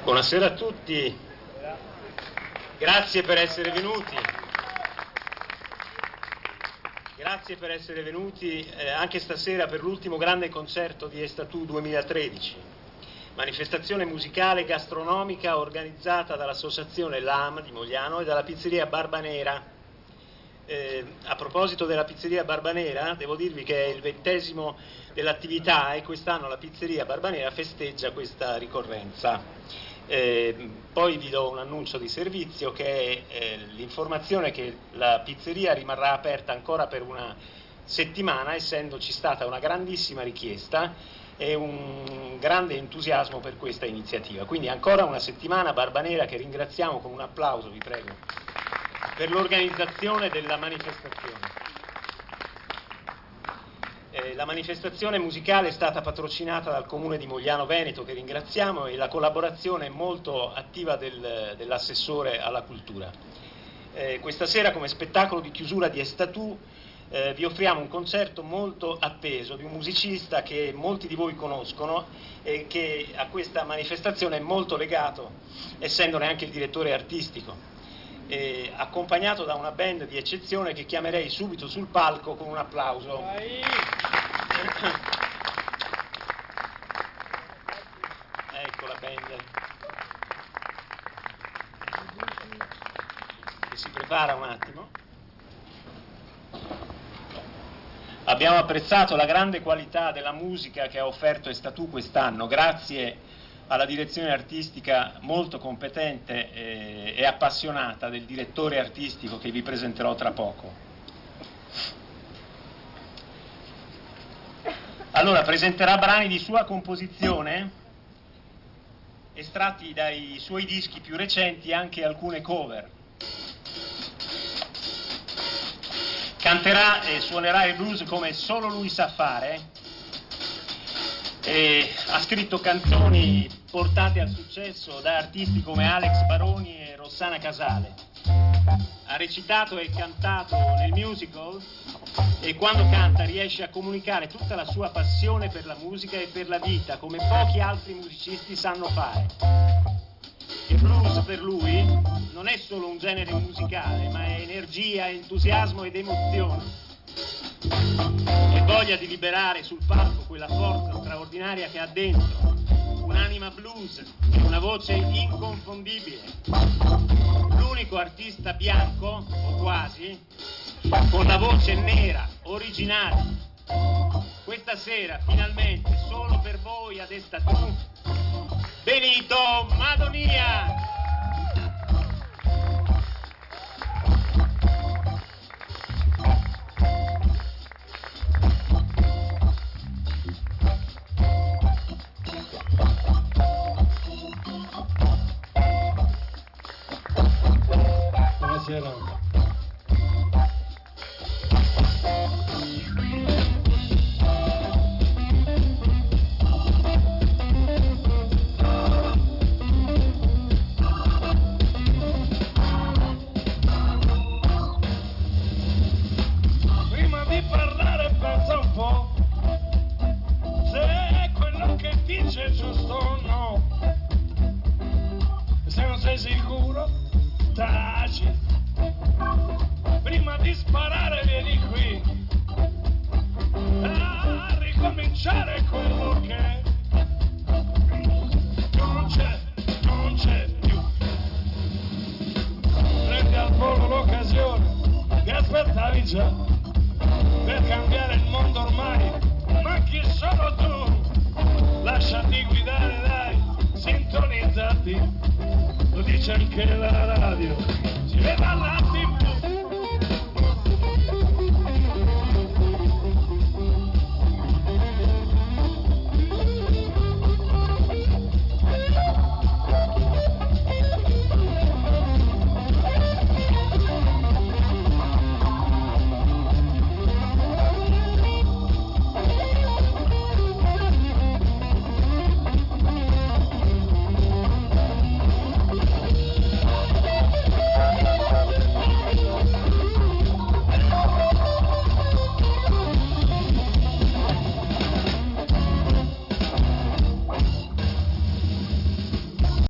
Buonasera a tutti, grazie per essere venuti. Grazie per essere venuti anche stasera per l'ultimo grande concerto di Estatu 2013, manifestazione musicale e gastronomica organizzata dall'associazione LAM di Mogliano e dalla pizzeria Barbanera. A proposito della pizzeria Barbanera, devo dirvi che è il 20° dell'attività e quest'anno la pizzeria Barbanera festeggia questa ricorrenza. Poi vi do un annuncio di servizio, che è l'informazione che la pizzeria rimarrà aperta ancora per una settimana, essendoci stata una grandissima richiesta e un grande entusiasmo per questa iniziativa. Quindi ancora una settimana Barbanera, che ringraziamo con un applauso, vi prego, per l'organizzazione della manifestazione. La manifestazione musicale è stata patrocinata dal Comune di Mogliano Veneto, che ringraziamo, e la collaborazione è molto attiva dell'assessore alla cultura. Questa sera, come spettacolo di chiusura di Estatu, vi offriamo un concerto molto atteso di un musicista che molti di voi conoscono e che a questa manifestazione è molto legato, essendone anche il direttore artistico. Accompagnato da una band di eccezione che chiamerei subito sul palco con un applauso. Ecco la band che si prepara un attimo. Abbiamo apprezzato la grande qualità della musica che ha offerto Estatu quest'anno, grazie alla direzione artistica molto competente e appassionata del direttore artistico, che vi presenterò tra poco. Allora, presenterà brani di sua composizione, estratti dai suoi dischi più recenti e anche alcune cover. Canterà e suonerà il blues come solo lui sa fare. Ha scritto canzoni portate al successo da artisti come Alex Baroni e Rossana Casale. Ha recitato e cantato nel musical e quando canta riesce a comunicare tutta la sua passione per la musica e per la vita, come pochi altri musicisti sanno fare. Il blues per lui non è solo un genere musicale, ma è energia, entusiasmo ed emozione. E voglia di liberare sul palco quella forza straordinaria che ha dentro, un'anima blues e una voce inconfondibile. L'unico artista bianco, o quasi, con la voce nera, originale. Questa sera, finalmente, solo per voi ad Estatu, Benito Madonia! Buonasera. Prima di parlare pensa un po' se quello che dice è giusto o no. Se non sei sicuro, taci. Prima di sparare vieni qui a ricominciare quello che non c'è più. Prendi al volo l'occasione che aspettavi già per cambiare il mondo ormai, ma chi sono tu? Lasciati guidare, dai, sintonizzati, lo dice anche la radio, si vede alla